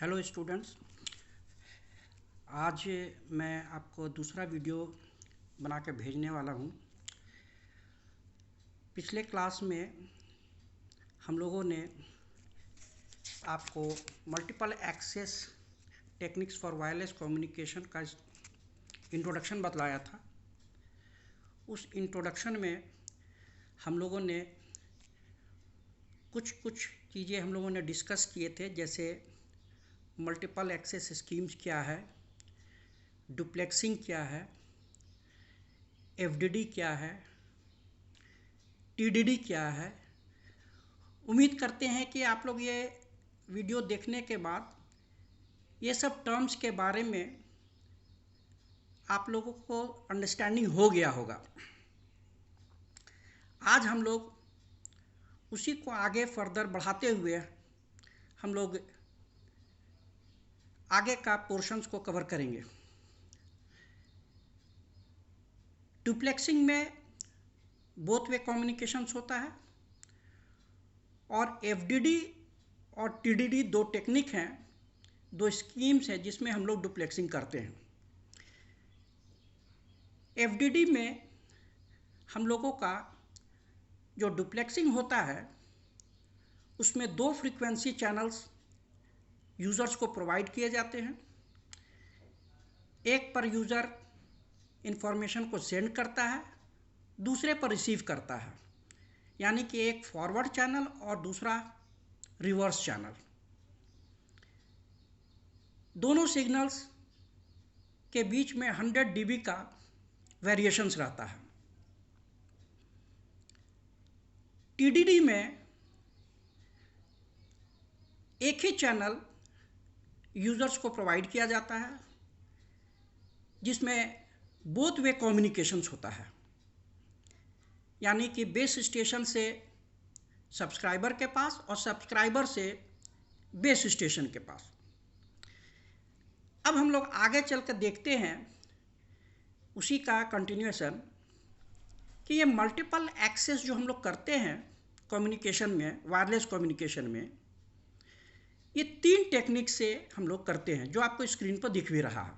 Hello students, आज मैं आपको दूसरा वीडियो बना के भेजने वाला हूँ। पिछले क्लास में हम लोगों ने आपको multiple access techniques for wireless communication का इंट्रोडक्शन बतलाया था। उस इंट्रोडक्शन में हम लोगों ने कुछ चीज़ें हम लोगों ने डिस्कस किए थे, जैसे मल्टीपल एक्सेस स्कीम्स क्या है, डुप्लेक्सिंग क्या है, एफडीडी क्या है, टीडीडी क्या है। उम्मीद करते हैं कि आप लोग ये वीडियो देखने के बाद ये सब टर्म्स के बारे में आप लोगों को अंडरस्टैंडिंग हो गया होगा। आज हम लोग उसी को आगे फर्दर बढ़ाते हुए हम लोग आगे का पोर्शंस को कवर करेंगे। डुप्लेक्सिंग में बोथ वे कम्युनिकेशंस होता है और एफडीडी और टीडीडी दो टेक्निक हैं, दो स्कीम्स हैं जिसमें हम लोग डुप्लेक्सिंग करते हैं। एफडीडी में हम लोगों का जो डुप्लेक्सिंग होता है उसमें दो फ्रीक्वेंसी चैनल्स यूज़र्स को प्रोवाइड किए जाते हैं। एक पर यूज़र इंफॉर्मेशन को सेंड करता है, दूसरे पर रिसीव करता है, यानी कि एक फॉरवर्ड चैनल और दूसरा रिवर्स चैनल। दोनों सिग्नल्स के बीच में 100 dB का वेरिएशंस रहता है। टीडीडी में एक ही चैनल यूज़र्स को प्रोवाइड किया जाता है जिसमें बोथ वे कम्युनिकेशंस होता है, यानी कि बेस स्टेशन से सब्सक्राइबर के पास और सब्सक्राइबर से बेस स्टेशन के पास। अब हम लोग आगे चल कर देखते हैं उसी का कंटिन्यूएशन कि ये मल्टीपल एक्सेस जो हम लोग करते हैं कम्युनिकेशन में, वायरलेस कम्युनिकेशन में, ये 3 टेक्निक से हम लोग करते हैं, जो आपको स्क्रीन पर दिख भी रहा है।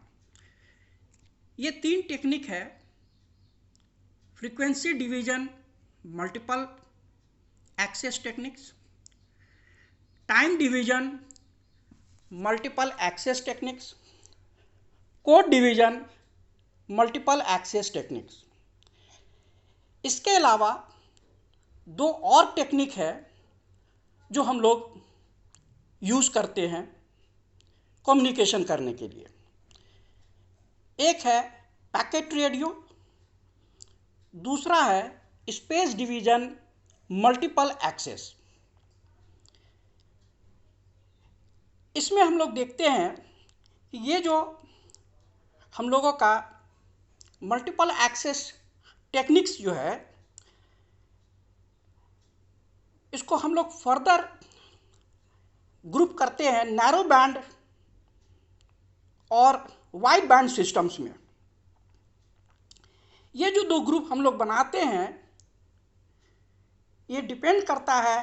ये 3 टेक्निक है frequency division multiple access techniques, time division multiple access techniques, code division multiple access techniques. इसके अलावा 2 और टेक्निक है जो हम लोग यूज़ करते हैं कम्युनिकेशन करने के लिए। एक है पैकेट रेडियो, दूसरा है स्पेस डिवीजन मल्टीपल एक्सेस। इसमें हम लोग देखते हैं कि ये जो हम लोगों का मल्टीपल एक्सेस टेक्निक्स जो है, इसको हम लोग फर्दर ग्रुप करते हैं नैरो बैंड और वाइड बैंड सिस्टम्स में। ये जो 2 ग्रुप हम लोग बनाते हैं, ये डिपेंड करता है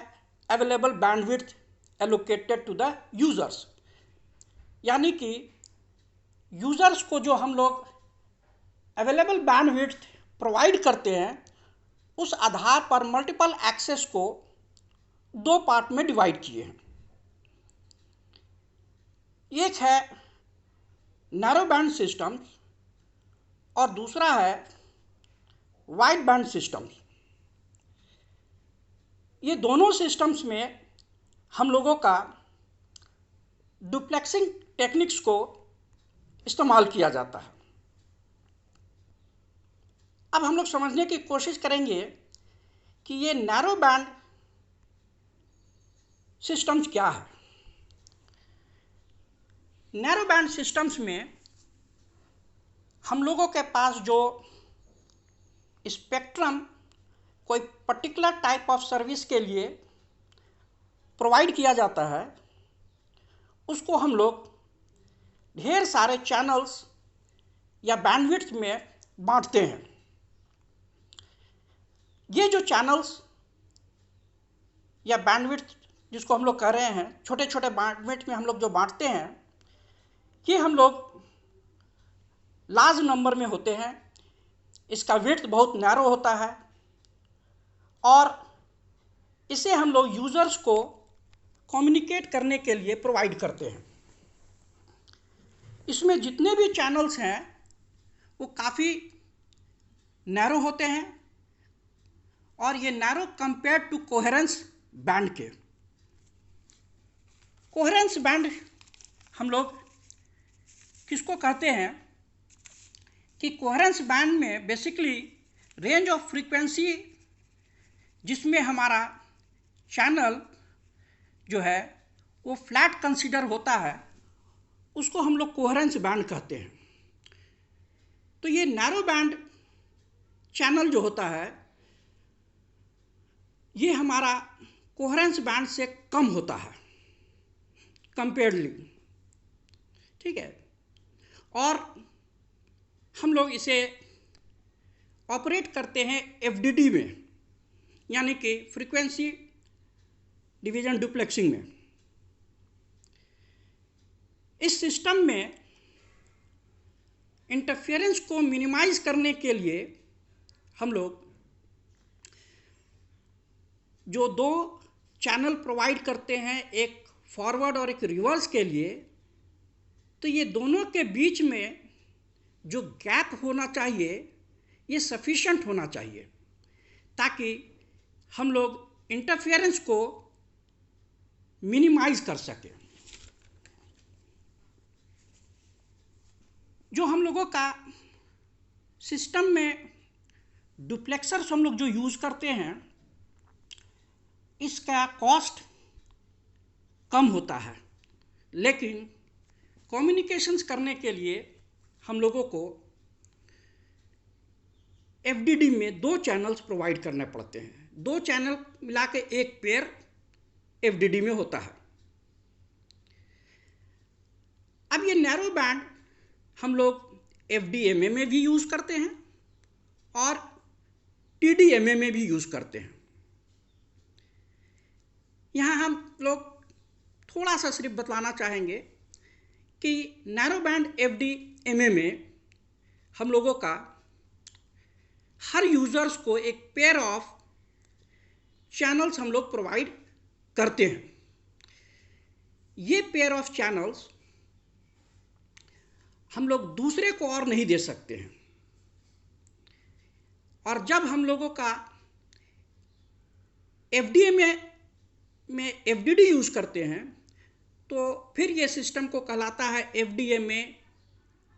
available bandwidth allocated to the users, यानी कि यूज़र्स को जो हम लोग अवेलेबल बैंडविड्थ प्रोवाइड करते हैं, उस आधार पर मल्टीपल एक्सेस को 2 पार्ट में डिवाइड किए हैं। एक है नैरो बैंड सिस्टम्स और दूसरा है वाइड बैंड सिस्टम्स। ये दोनों सिस्टम्स में हम लोगों का डुप्लेक्सिंग टेक्निक्स को इस्तेमाल किया जाता है। अब हम लोग समझने की कोशिश करेंगे कि ये नैरो बैंड सिस्टम्स क्या है। नैरो बैंड सिस्टम्स में हम लोगों के पास जो स्पेक्ट्रम कोई पर्टिकुलर टाइप ऑफ सर्विस के लिए प्रोवाइड किया जाता है, उसको हम लोग ढेर सारे चैनल्स या बैंडविड्थ में बांटते हैं। ये जो चैनल्स या बैंडविड्थ जिसको हम लोग कह रहे हैं, छोटे छोटे बैंडविड्थ में हम लोग जो बांटते हैं, ये हम लोग लार्ज नंबर में होते हैं। इसका विड्थ बहुत नैरो होता है और इसे हम लोग यूज़र्स को कम्युनिकेट करने के लिए प्रोवाइड करते हैं। इसमें जितने भी चैनल्स हैं वो काफ़ी नैरो होते हैं और ये narrow compare to coherence band के। कोहेरेंस बैंड हम लोग किसको कहते हैं कि कोहेरेंस बैंड में बेसिकली रेंज ऑफ फ्रीक्वेंसी जिसमें हमारा चैनल जो है वो फ्लैट कंसीडर होता है, उसको हम लोग कोहेरेंस बैंड कहते हैं। तो ये नैरो बैंड चैनल जो होता है ये हमारा कोहेरेंस बैंड से कम होता है कंपेयरली, ठीक है। और हम लोग इसे ऑपरेट करते हैं एफडीडी में, यानी कि फ्रीक्वेंसी डिवीजन डुप्लेक्सिंग में। इस सिस्टम में इंटरफेरेंस को मिनिमाइज करने के लिए हम लोग जो दो चैनल प्रोवाइड करते हैं, एक फॉरवर्ड और एक रिवर्स के लिए, तो ये दोनों के बीच में जो गैप होना चाहिए ये सफिशिएंट होना चाहिए ताकि हम लोग इंटरफेरेंस को मिनिमाइज कर सकें। जो हम लोगों का सिस्टम में डुप्लेक्सर्स हम लोग जो यूज़ करते हैं, इसका कॉस्ट कम होता है, लेकिन कम्युनिकेशंस करने के लिए हम लोगों को एफडीडी में दो चैनल्स प्रोवाइड करने पड़ते हैं। दो चैनल मिला के एक पेयर एफडीडी में होता है। अब ये नैरो बैंड हम लोग एफडीएमए में भी यूज़ करते हैं और टीडीएमए में भी यूज़ करते हैं। यहाँ हम लोग थोड़ा सा सिर्फ बतलाना चाहेंगे कि नैरो बैंड एफडीएमए में हम लोगों का हर यूज़र्स को एक पेयर ऑफ चैनल्स हम लोग प्रोवाइड करते हैं। ये पेयर ऑफ चैनल्स हम लोग दूसरे को और नहीं दे सकते हैं। और जब हम लोगों का एफडीएमए में एफडीडी यूज़ करते हैं तो फिर ये सिस्टम को कहलाता है एफडीएमए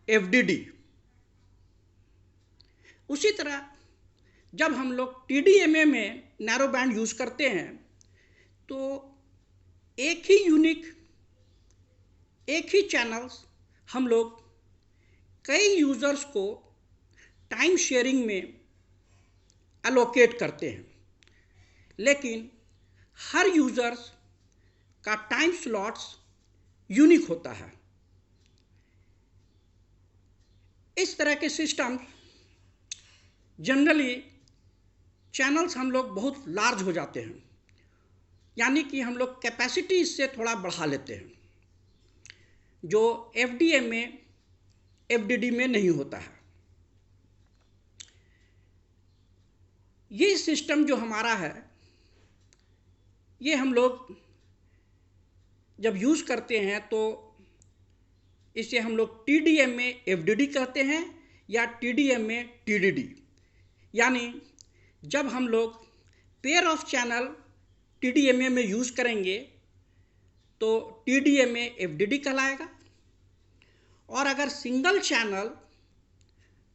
एफडीडी। उसी तरह जब हम लोग टीडीएमए में नैरो बैंड यूज़ करते हैं तो एक ही यूनिक, एक ही चैनल्स हम लोग कई यूज़र्स को टाइम शेयरिंग में एलोकेट करते हैं, लेकिन हर यूज़र्स का टाइम स्लॉट्स यूनिक होता है। इस तरह के सिस्टम जनरली चैनल्स हम लोग बहुत लार्ज हो जाते हैं, यानी कि हम लोग कैपेसिटी इससे थोड़ा बढ़ा लेते हैं, जो एफडीएमए एफडीडी में नहीं होता है। ये सिस्टम जो हमारा है ये हम लोग जब यूज़ करते हैं तो इसे हम लोग टीडीएमए एफडीडी कहते हैं या टीडीएमए टीडीडी। यानी जब हम लोग पेयर ऑफ चैनल टीडीएमए में यूज़ करेंगे तो टीडीएमए एफडीडी कहलाएगा, और अगर single channel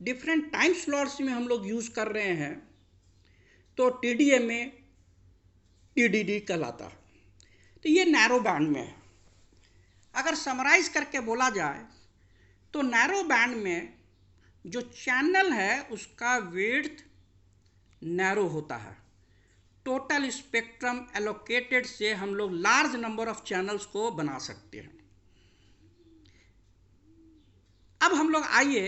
different time slots में हम लोग यूज़ कर रहे हैं तो टीडीएमए टीडीडी कहलाता है। तो ये नैरो बैंड में है। अगर समराइज करके बोला जाए तो नैरो बैंड में जो चैनल है उसका विड्थ नैरो होता है। टोटल स्पेक्ट्रम एलोकेटेड से हम लोग लार्ज नंबर ऑफ चैनल्स को बना सकते हैं। अब हम लोग आइए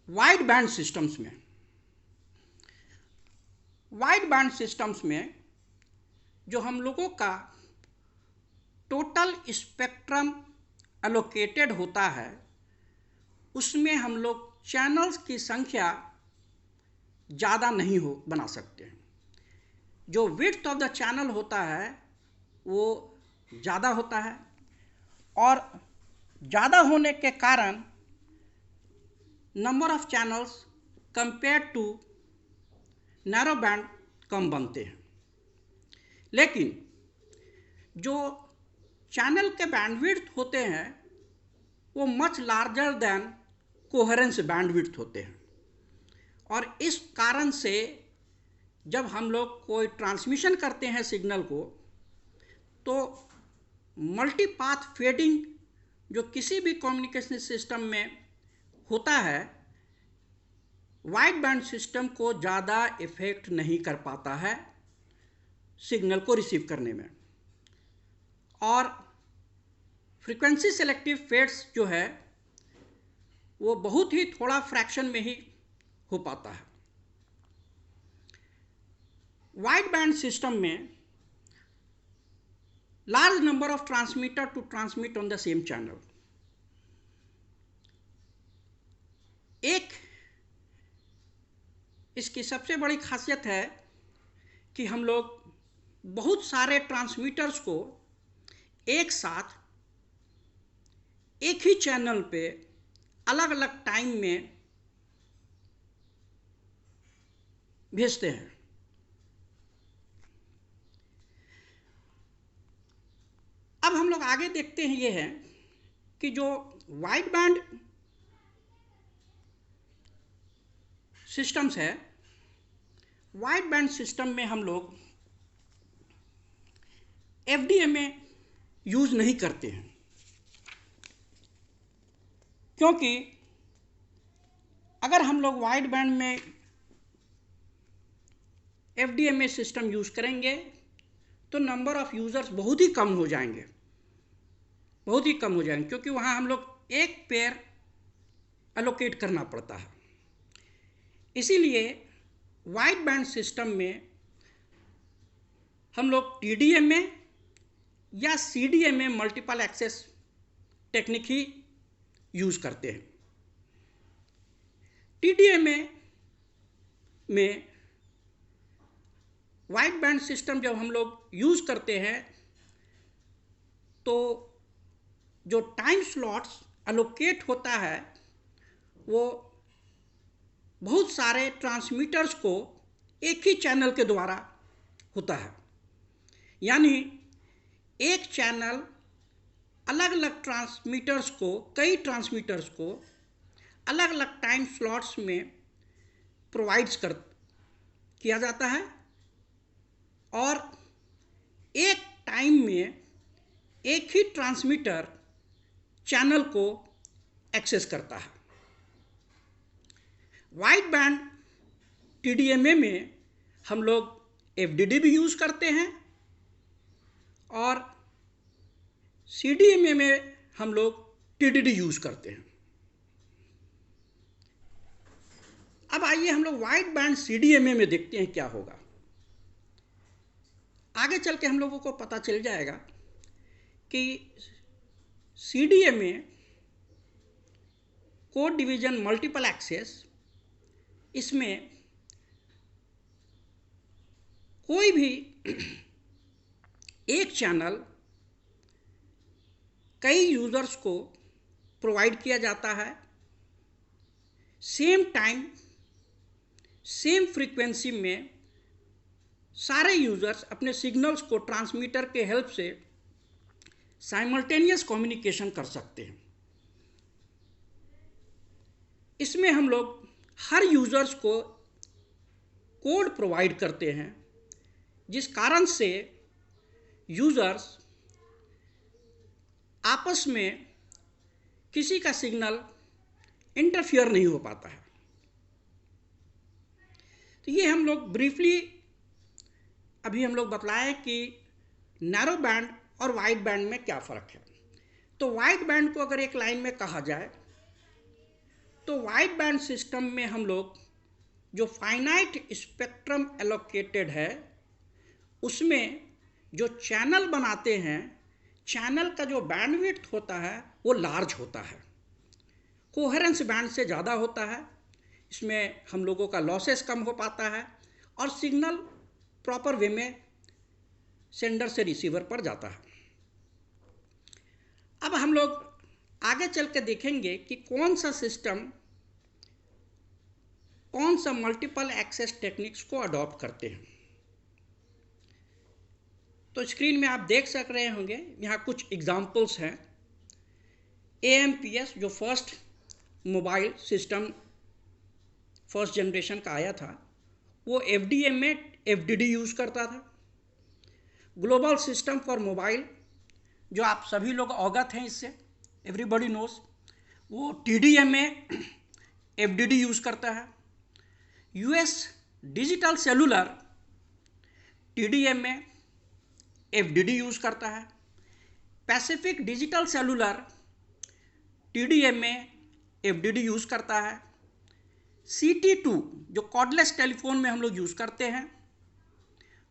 वाइड बैंड सिस्टम्स में। वाइड बैंड सिस्टम्स में जो हम लोगों का टोटल स्पेक्ट्रम एलोकेटेड होता है उसमें हम लोग चैनल्स की संख्या ज़्यादा नहीं बना सकते हैं। जो विड्थ ऑफ द चैनल होता है वो ज़्यादा होता है और ज़्यादा होने के कारण number of channels compare to narrow band कम बनते हैं। लेकिन जो चैनल के बैंडविड्थ होते हैं वो much larger than coherence bandwidth होते हैं और इस कारण से जब हम लोग कोई ट्रांसमिशन करते हैं सिग्नल को तो मल्टीपाथ फेडिंग जो किसी भी कम्युनिकेशन सिस्टम में होता है वाइड बैंड सिस्टम को ज़्यादा इफ़ेक्ट नहीं कर पाता है सिग्नल को रिसीव करने में। और फ्रीक्वेंसी सेलेक्टिव फेड्स जो है वो बहुत ही थोड़ा फ्रैक्शन में ही हो पाता है। वाइड बैंड सिस्टम में large number of transmitter to transmit on the same channel. एक इसकी सबसे बड़ी खासियत है कि हम लोग बहुत सारे ट्रांसमीटर्स को एक साथ एक ही चैनल पे अलग अलग टाइम में भेजते हैं। अब हम लोग आगे देखते हैं ये है कि जो वाइड बैंड सिस्टम्स है वाइड बैंड सिस्टम में हम लोग एफडीएमए यूज़ नहीं करते हैं क्योंकि अगर हम लोग वाइड बैंड में एफडीएमए सिस्टम यूज़ करेंगे तो नंबर ऑफ यूज़र्स बहुत ही कम हो जाएंगे क्योंकि वहाँ हम लोग एक पेयर एलोकेट करना पड़ता है। इसीलिए वाइड बैंड सिस्टम में हम लोग टीडीएमए या सीडीएमए मल्टीपल एक्सेस टेक्निक ही यूज़ करते हैं। टीडीएमए में वाइड बैंड सिस्टम जब हम लोग यूज़ करते हैं तो जो टाइम स्लॉट्स एलोकेट होता है वो बहुत सारे ट्रांसमीटर्स को एक ही चैनल के द्वारा होता है। यानी एक चैनल अलग अलग कई ट्रांसमीटर्स को अलग अलग टाइम स्लॉट्स में प्रोवाइड्स किया जाता है और एक टाइम में एक ही ट्रांसमीटर चैनल को एक्सेस करता है। वाइड बैंड टीडीएमए में हम लोग एफडीडी भी यूज़ करते हैं और सीडीएमए में हम लोग टीडीडी यूज़ करते हैं। अब आइए हम लोग वाइड बैंड सीडीएमए में देखते हैं क्या होगा। आगे चल के हम लोगों को पता चल जाएगा कि CDMA code division multiple access इसमें कोई भी एक चैनल कई यूज़र्स को प्रोवाइड किया जाता है सेम टाइम सेम फ्रीक्वेंसी में। सारे यूज़र्स अपने सिग्नल्स को ट्रांसमीटर के हेल्प से साइमल्टेनियस कम्युनिकेशन कर सकते हैं। इसमें हम लोग हर यूज़र्स को कोड प्रोवाइड करते हैं जिस कारण से यूज़र्स आपस में किसी का सिग्नल इंटरफियर नहीं हो पाता है। तो ये हम लोग ब्रीफली अभी हम लोग बतलाएं कि नैरो बैंड और वाइड बैंड में क्या फ़र्क है। तो वाइड बैंड को अगर एक लाइन में कहा जाए तो वाइड बैंड सिस्टम में हम लोग जो फाइनाइट स्पेक्ट्रम एलोकेटेड है उसमें जो चैनल बनाते हैं, चैनल का जो बैंडविड्थ होता है वो लार्ज होता है, कोहेरेंस बैंड से ज़्यादा होता है। इसमें हम लोगों का लॉसेस कम हो पाता है और सिग्नल प्रॉपर वे में सेंडर से रिसीवर पर जाता है। अब हम लोग आगे चल के देखेंगे कि कौन सा सिस्टम कौन सा मल्टीपल एक्सेस टेक्निक्स को अडॉप्ट करते हैं। तो स्क्रीन में आप देख सक रहे होंगे, यहाँ कुछ एग्जाम्पल्स हैं। AMPS जो first mobile system first generation का आया था, वो FDM में FDD यूज़ करता था। ग्लोबल सिस्टम फॉर मोबाइल जो आप सभी लोग अवगत हैं इससे, एवरीबॉडी नोज, वो TDM में FDD यूज़ करता है। US डिजिटल सेलुलर TDM में FDD यूज़ करता है। पैसिफिक डिजिटल सेलुलर TDM में FDD यूज़ करता है। CT2 जो कॉर्डलेस टेलीफोन में हम लोग यूज़ करते हैं,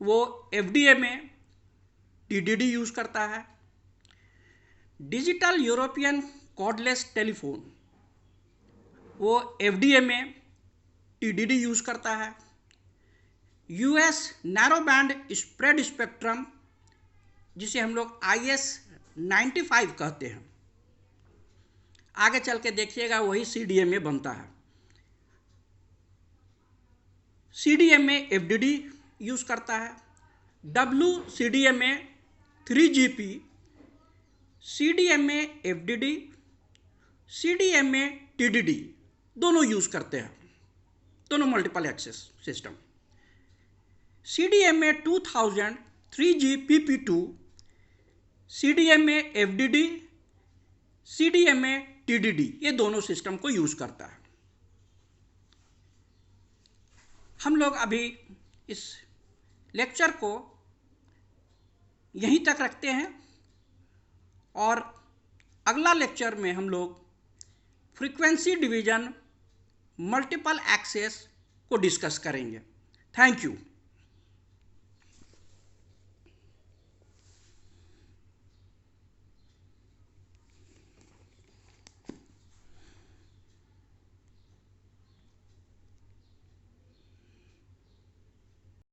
वो FDM में TDD यूज़ करता है। डिजिटल यूरोपियन कॉर्डलेस टेलीफोन वो FDM में TDD यूज़ करता है। US narrow band spread spectrum जिसे हम लोग IS-95 कहते हैं, आगे चल के देखिएगा वही CDM में बनता है। CDM में FDD यूज़ करता है। WCDM में 3GP, CDM में FDD, CDM में TDD दोनों यूज़ करते हैं, दोनों मल्टीपल एक्सेस सिस्टम। CDM में 2000 3GPP2, CDM में FDD, CDM में TDD, ये दोनों सिस्टम को यूज़ करता है। हम लोग अभी इस लेक्चर को यहीं तक रखते हैं और अगला लेक्चर में हम लोग फ्रीक्वेंसी डिवीज़न मल्टीपल एक्सेस को डिस्कस करेंगे। Thank you.